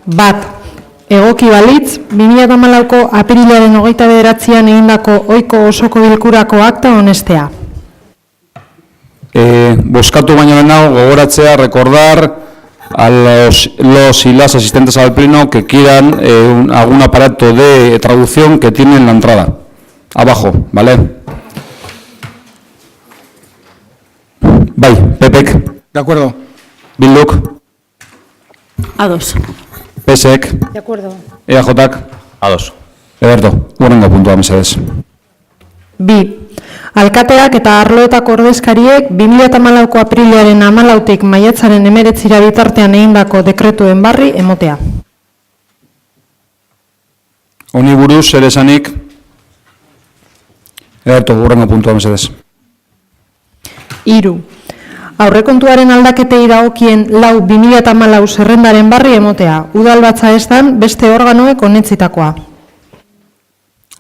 Bat, egoki balitz, 2014ko apirilaren 29an egindako ohiko osoko bilkurako akta onestea. Bozkatu baino lehenago gogoratzea, recordar a los y las asistentes al pleno que quieran algún aparato de traducción que tienen en la entrada. Abajo, ¿vale? Bai, Pepek. De acuerdo. Bilduk. Ados. Pesek. De acuerdo. EAJak. Ados. Ederto, hurrengo puntua mesedez. Bi, alkateak eta arloetako ordezkariek 2014ko aprilaren 14tik maiatzaren 19 bitartean egindako dekretuen barri emotea. Honi buruz, zer esanik. Ederto, hurrengo puntua mesedez. Hiru, aurrekontuaren aldaketei dagokien 4/2014 zerrendaren barri emotea, udalbatza estan beste organoek onetzitakoa.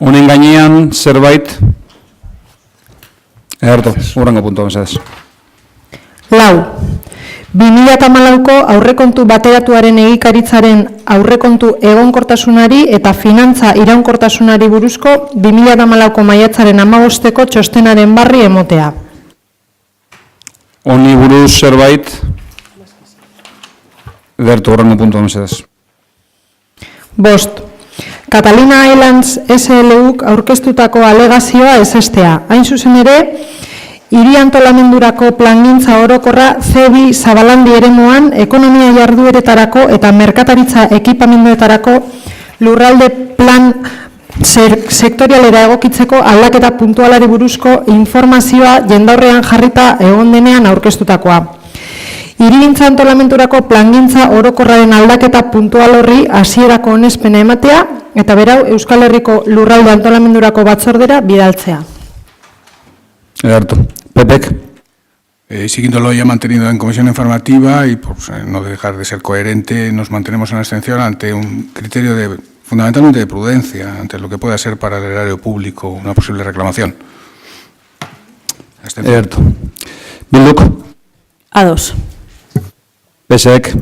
Honen gainean zerbait. Ederto, hurrengo puntua mesedez. Lau, 2014ko aurrekontu bateratuaren egikaritzaren aurrekontu egonkortasunari eta finantza iraunkortasunari buruzko 2014ko maiatzaren 15ko txostenaren barri emotea. Honi buruz zerbait. Ederto, hurrengo puntua mesedez. Bost, Catalina Islands SLUk aurkeztutako alegazioa ezestea. Hain zuzen ere, hiri antolamendurako plangintza orokorra CEBI Zabalandi eremuan ekonomia jardueretarako eta merkataritza ekipamenduetarako lurralde plan sektorialera egokitzeko aldaketa puntualari buruzko informazioa jendaurrean jarrita egon denean aurkeztutakoa. Hirigintza antolamenturako plangintza orokorraren aldaketa puntual horri hasierako onespena ematea eta berau Euskal Herriko lurralde antolamendurako batzordera bidaltzea. Ederto. Pepek. Siguiendo lo ya mantenido en comisión informativa y por no dejar de ser coherente, nos mantenemos en abstención ante un criterio fundamentalmente de prudencia, ante lo que pueda ser para el erario público una posible reclamación. Abstención. Ederto. Bilduk. Ados. Pesek.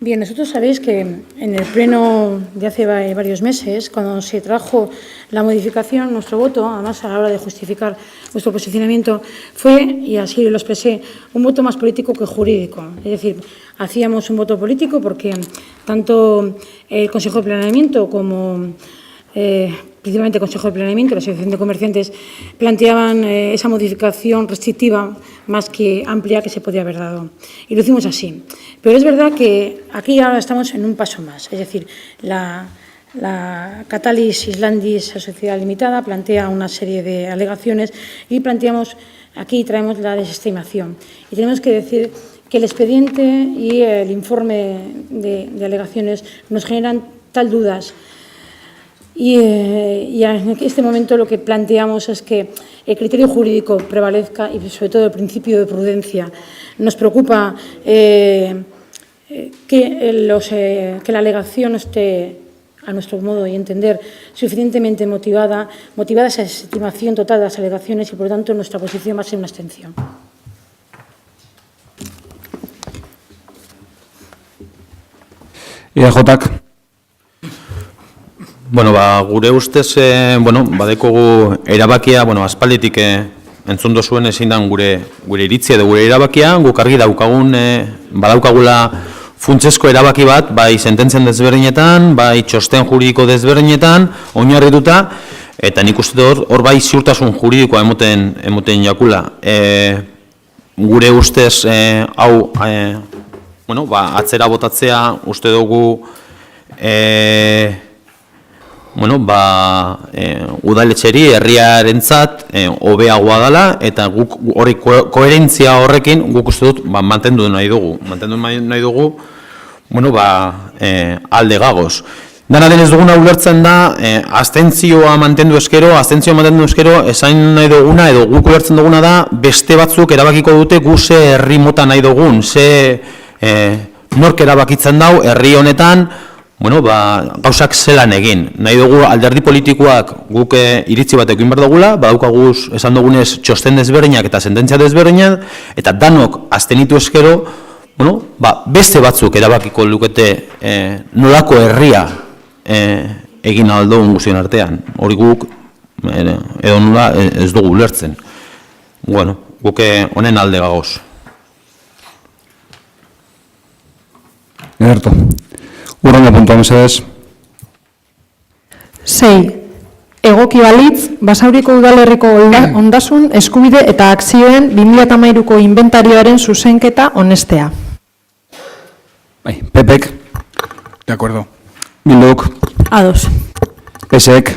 Bien, nosotros sabéis que en el pleno de hace varios meses, cuando se trajo la modificación, nuestro voto, además a la hora de justificar nuestro posicionamiento, fue, y así lo expresé, un voto más político que jurídico. Es decir, hacíamos un voto político porque tanto el Consejo de Planeamiento como principalmente el Consejo de Planeamiento y la Asociación de Comerciantes planteaban esa modificación restrictiva más que amplia que se podía haber dado. Y lo hicimos así. Pero es verdad que aquí ahora estamos en un paso más. Es decir, la Catalis Islandis Sociedad Limitada plantea una serie de alegaciones y aquí traemos la desestimación. Y tenemos que decir que el expediente y el informe de alegaciones nos generan tal dudas. Y en este momento lo que planteamos es que el criterio jurídico prevalezca y sobre todo el principio de prudencia. Nos preocupa que la alegación esté, a nuestro modo de entender, suficientemente motivada esa desestimación total de las alegaciones y por lo tanto nuestra posición va a ser una abstención. EAJak. Bueno, gure ustez, badekogu erabakia, aspalditik entzun dozuen ezin dan gure iritzia edo gure erabakia, guk argi daukagun, badaukagula funtsezko erabaki bat, bai sententzen desberdinetan, bai txosten juridiko desberdinetan, oinarrituta, eta nik uste hor bai ziurtasun juridikoa emoten jakula. Gure ustez, atzera botatzea uste dugu, udaletxeri herriarentzat hobeagoa dela eta guk hori koherentzia horrekin guk uste dut mantendu nahi dugu. Alde gagoz. Dana denez duguna ulertzen da, abstentzioa mantendu eskero, esain nahi duguna edo guk ulertzen duguna da, beste batzuk erabakiko dute gu ze herri mota nahi dugun, ze nork erabakitzen dau herri honetan, gauzak zelan egin. Nahi dugu alderdi politikoak guk iritzi batekin behar dugula, badaukaguz esan dugunez txosten desberdinak eta sententzia desberdinak, eta danok abstenitu eskero, bueno, beste batzuk erabakiko lukete nolako herria egin aldo guztien artean. Hori guk, edo nola ez dugu ulertzen. Bueno, guk honen alde gagoz. Ederto. Urrengo puntua, mesedez. 6. Egoki balitz, Basauriko udalerriko ondasun, eskubide eta akzioen 2013ko inventarioaren zuzenketa onestea. Bai, Pepek, De acuerdo. Bilduk, Ados. Pesek,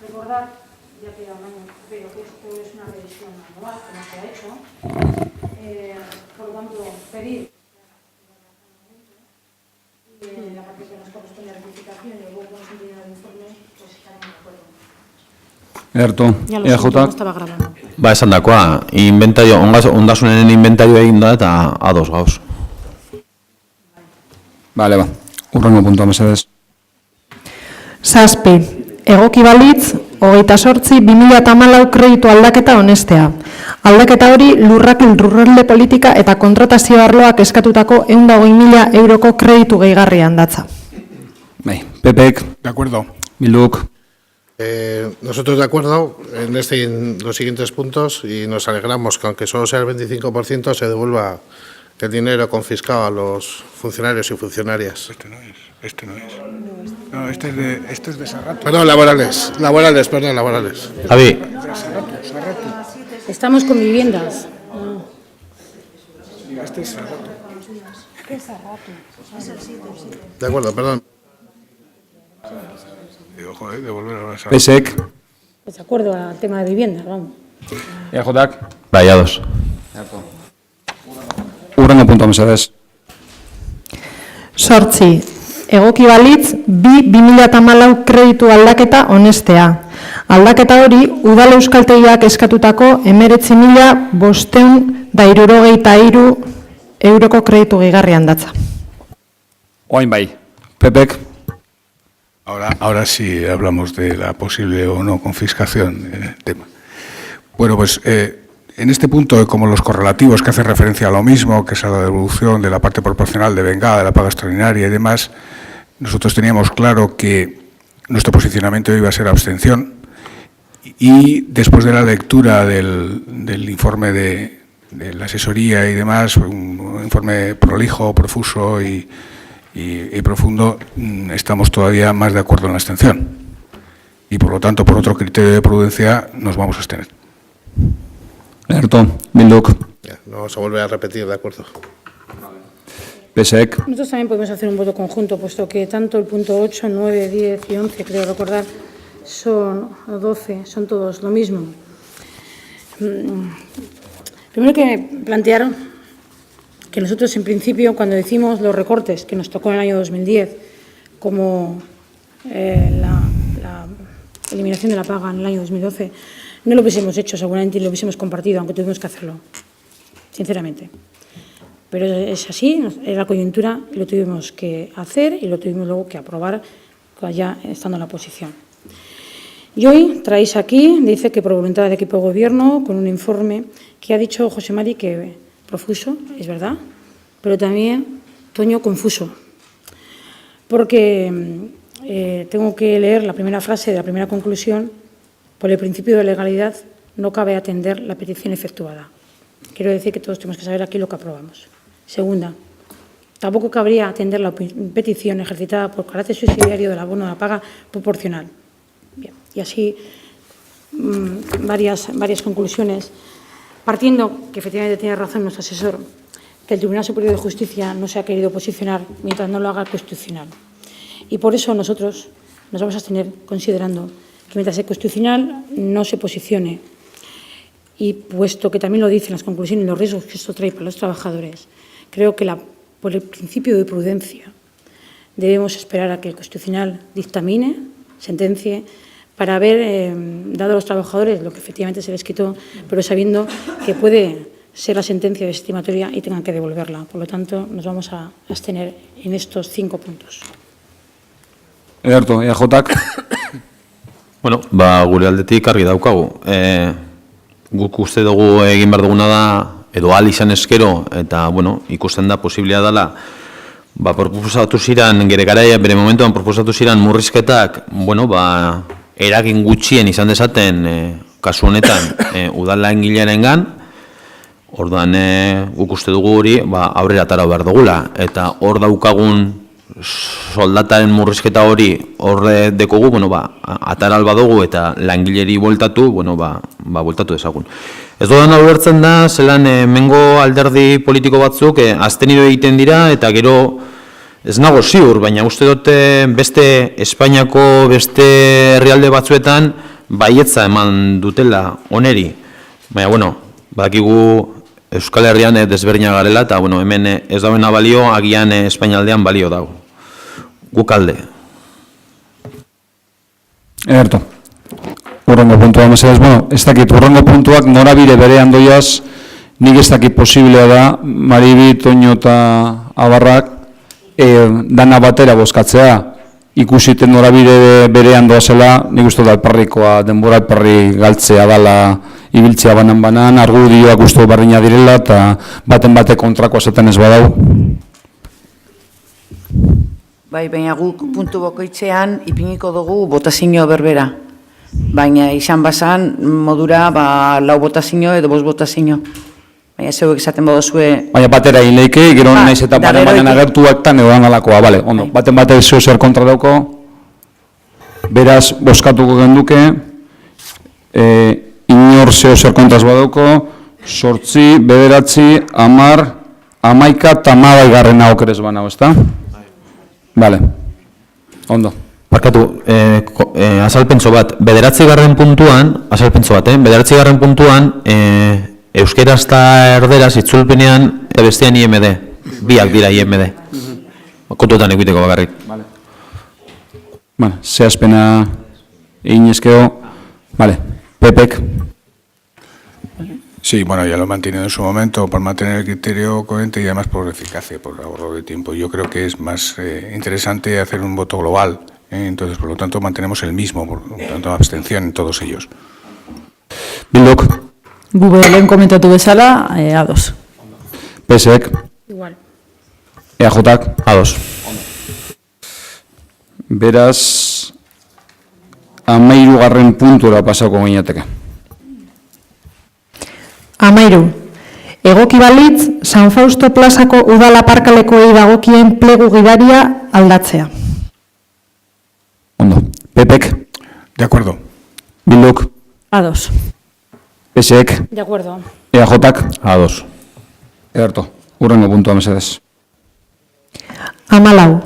Recordar, ya queda un año, pero que esto es una revisión anual, como se ha hecho. Por lo tanto, pedir la parte que nos corresponde a rectificación y luego con el del informe, pues estaremos de acuerdo. Ederto. Ya lo siento, no EJ, estaba grabando. Esan dakoa, ondasunenen inventarioa egin da eta ados gauz. Bale, urrengo puntua, mesedez. 7. Egoki balitz, 28. 2014 kreditu aldaketa onestea. Aldaketa hori lurralde politika eta kontratazio arloak eskatutako 120.000 euroko kreditu gehigarrian datza. Bai, Pepek, De acuerdo. Bilduk, Nosotros de acuerdo en los siguientes puntos y nos alegramos que aunque solo sea el 25% se devuelva el dinero confiscado a los funcionarios y funcionarias. Este no es. No, este es de Sarrato. Perdón, laborales. Javi, Estamos con viviendas. Este es Sarrato. De acuerdo, perdón. Ojo, devolver ahora Sarrato. Pesek, Pues de acuerdo al tema de viviendas, vamos. EJak, bai, ados. urrengo puntua, mesedez. 8. Egoki balitz, 2014 kreditu aldaketa onestea. Aldaketa hori, udal euskaltegiak eskatutako 19.563 euroko kreditu gehigarrian datza. Oain bai, Pepek, Ahora sí hablamos de la posible o no confiscación del tema. Bueno, pues en este punto, como los correlativos que hacen referencia a lo mismo, que es a la devolución de la parte proporcional de vengada, de la paga extraordinaria y demás, nosotros teníamos claro que nuestro posicionamiento iba a ser abstención y después de la lectura del informe de la asesoría y demás, un informe prolijo, profuso y profundo, estamos todavía más de acuerdo en la abstención. Y por lo tanto, por otro criterio de prudencia, nos vamos a abstener. Ederto, Bilduk, No vamos a volver a repetir, de acuerdo. Pesek, Nosotros también podemos hacer un voto conjunto, puesto que tanto el punto 8, 9, 10 y 11, creo recordar, son 12, son todos lo mismo. Primero que plantear que nosotros, en principio, cuando decimos los recortes que nos tocó en el año 2010, como la eliminación de la paga en el año 2012, no lo hubiésemos hecho seguramente y lo hubiésemos compartido, aunque tuvimos que hacerlo, sinceramente. Pero es así, era la coyuntura, lo tuvimos que hacer y lo tuvimos luego que aprobar ya estando en la oposición. Y hoy traéis aquí, dice que por voluntad del equipo de gobierno, con un informe que ha dicho José Mari que profuso, es verdad, pero también, Toño, confuso. Porque tengo que leer la primera frase de la primera conclusión: por el principio de legalidad no cabe atender la petición efectuada. Quiero decir que todos tenemos que saber aquí lo que aprobamos. Segunda, tampoco cabría atender la petición ejercitada por carácter subsidiario del abono de la paga proporcional. Bien, y así varias conclusiones, partiendo que efectivamente tiene razón nuestro asesor, que el Tribunal Superior de Justicia no se ha querido posicionar mientras no lo haga el Constitucional. Y por eso nosotros nos vamos a abstener considerando que mientras el Constitucional no se posicione, y puesto que también lo dicen las conclusiones y los riesgos que esto trae para los trabajadores, creo que por el principio de prudencia debemos esperar a que el Constitucional dictamine, sentencie, para haber dado a los trabajadores lo que efectivamente se les quitó, pero sabiendo que puede ser la sentencia desestimatoria y tengan que devolverla. Por lo tanto, nos vamos a abstener en estos 5 puntos. Ederto, EJak, Bueno, gure aldetik argi daukagu. guk uste dugu egin behar duguna da, edo ahal izan eskero, eta, bueno, ikusten da posiblea dela, proposatu ziren, gere garaia, bere momentuan proposatu ziren murrizketak, eragin gutxien izan dezaten, kasu honetan, udal langilearengan, orduan guk uste dugu hori aurrera atara behar dugula, eta hor daukagun soldataren murrizketa hori horre dekogu, ataral badugu eta langileri bueltatu, bueltatu dezagun. Ez dudan ulertzen da, zelan mengo alderdi politiko batzuk aztenido egiten dira, eta gero ez nago ziur, baina uste dute beste Espainiako beste herrialde batzuetan baietza eman dutela oneri. Baina, badakigu Euskal Herrian desberdina garela, eta hemen ez dauena balio, agian Espainialdean balio dago. Guk alde. Ederto. Urrengo puntua mesedez, ez dakit, urrengo puntuak norabide berean doiaz, nik ez dakit posiblea da, Maribi, Toño eta Abarrak, dana batera bozkatzea, ikusiten norabide berean doazela, nik uste da alparrikoa, denbora alparri galtzea dala, ibiltzea banan-banan, argudioak uste berdina direla, eta baten bate kontrakoa zaten ez badau. Baina guk puntu bokoitzean ipiniko dugu botazio berbera. Baina izan bazan modura 4 botazio edo 5 botazio. Baina zeuek esaten badozue... Baina batera egin leike, gero naiz eta banan agertuak tan edo angalakoa, bale, ondo. Baten bate zeo zer kontra dauko, beraz, bozkatuko genduke, inor zeo zer kontraz badauko, 8, 9, 10, 11, 11 eta 12 okerez banau, ezta? Bale, ondo. Barkatu, azalpentso bat, 9. puntuan, euskeraz eta erderaz itzulpenean eta bestean IMD, biak dira IMD. Kontuetan egiteko bakarrik. Zehazpena egin ezkeo, Pepek. Sí, ya lo he mantenido en su momento por mantener el criterio coherente y además por eficacia, por ahorro de tiempo. Yo creo que es más interesante hacer un voto global, entonces por lo tanto mantenemos el mismo, por lo tanto abstención en todos ellos. Bilduk. Gube lehen komentatu bezala, ados. PSek. Igual. EAJak. Ados. Beraz, 13. puntura pasako gineateke. 13. Egoki balitz, San Fausto plazako udal aparkalekoei dagokien plegu gidaria aldatzea. Ondo. Pepek. De acuerdo. Bilduk. Ados. PSek. De acuerdo. EAJak. Ados. Ederto. Urrengo puntua mesedez. 14.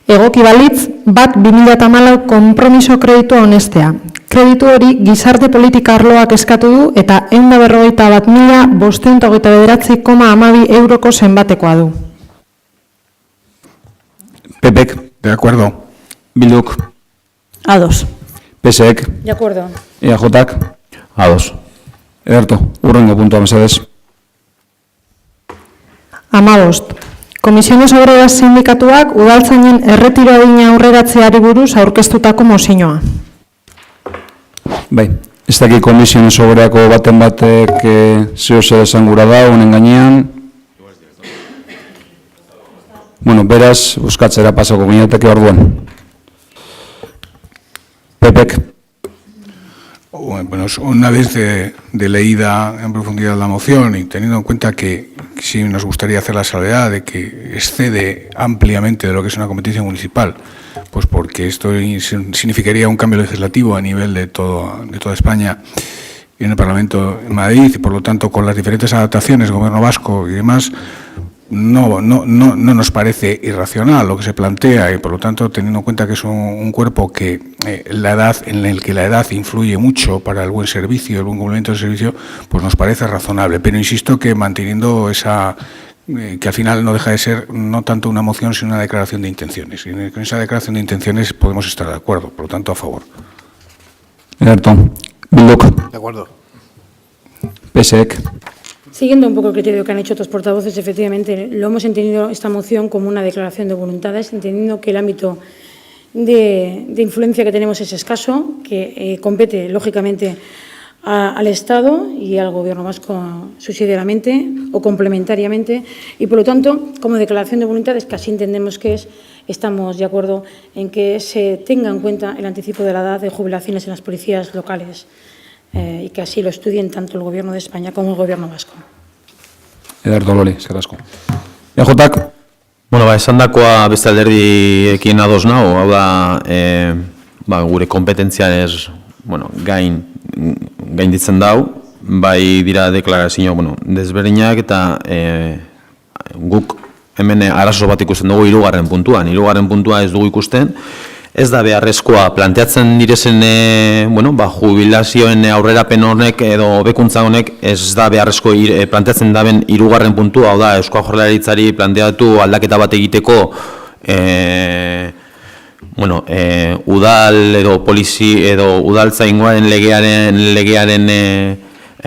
Egoki balitz, bat 2014 konpromiso kreditua onestea. Kreditu hori gizarte politika arloak eskatu du eta 141.529,12 euroko zenbatekoa du. Pepek. De acuerdo. Bilduk. Ados. PSek. De acuerdo. EAJak. Ados. Ederto. Urrengo puntua mesedez. 15. Komisiones Obreras sindikatuak udaltzainen erretiro adina aurreratzeari buruz aurkeztutako mozioa. Bai, ez dakit komisiones obreako baten batek zeo zer esan gura da, honen gainean. Beraz, buskatzera pasako gineateke orduan. Pepek. Bueno, una vez de leída en profundidad la moción y teniendo en cuenta que sí nos gustaría hacer la salvedad de que excede ampliamente de lo que es una competencia municipal, pues porque esto significaría un cambio legislativo a nivel de toda España y en el Parlamento de Madrid y por lo tanto con las diferentes adaptaciones, Gobierno vasco y demás, no nos parece irracional lo que se plantea y por lo tanto teniendo en cuenta que es un cuerpo que en el que la edad influye mucho para el buen servicio, el buen cumplimiento del servicio, pues nos parece razonable. Pero insisto que manteniendo esa que al final no deja de ser no tanto una moción sino una declaración de intenciones. Y con esa declaración de intenciones podemos estar de acuerdo, por lo tanto a favor. Ederto. Bilduk. De acuerdo. PSek. Siguiendo un poco el criterio que han hecho otros portavoces, efectivamente, lo hemos entendido esta moción como una declaración de voluntades, entendiendo que el ámbito de influencia que tenemos es escaso, que compete, lógicamente, al Estado y al Gobierno vasco subsidiariamente o complementariamente, y por lo tanto, como declaración de voluntades, que así entendemos que es, estamos de acuerdo en que se tenga en cuenta el anticipo de la edad de jubilaciones en las policías locales y que así lo estudien tanto el Gobierno de España como el Gobierno vasco. Ederto Loli, eskerrik asko. EJak, Bueno, esan dakoa beste alderdiekin ados nago, hau da, gure kompetentzianez, gainditzen dau, bai dira deklarazio, desberdinak eta guk hemen arazo bat ikusten dugu hirugarren puntuan. Hirugarren puntua ez dugu ikusten, ez da beharrezkoa planteatzen direzen jubilazioen aurrerapen honek edo hobekuntza honek ez da beharrezko planteatzen daben hirugarren puntua, hau da Eusko Jaurlaritzari planteatu aldaketa bat egiteko udal edo polizi edo udaltzaingoaren legearen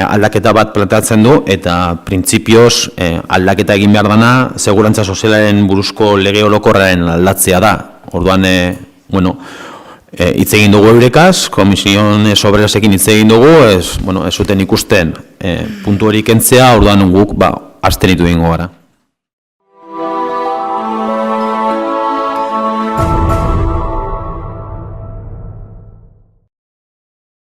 aldaketa bat planteatzen du, eta printzipioz aldaketa egin behar dana segurantza sozialaren buruzko lege orokorraren aldatzea da. Orduan, hitz egin dugu eurekaz, Komisiones Obrerosekin hitz egin dugu, ez zuten ikusten puntu hori kentzea, orduan guk abstenitu egingo gara.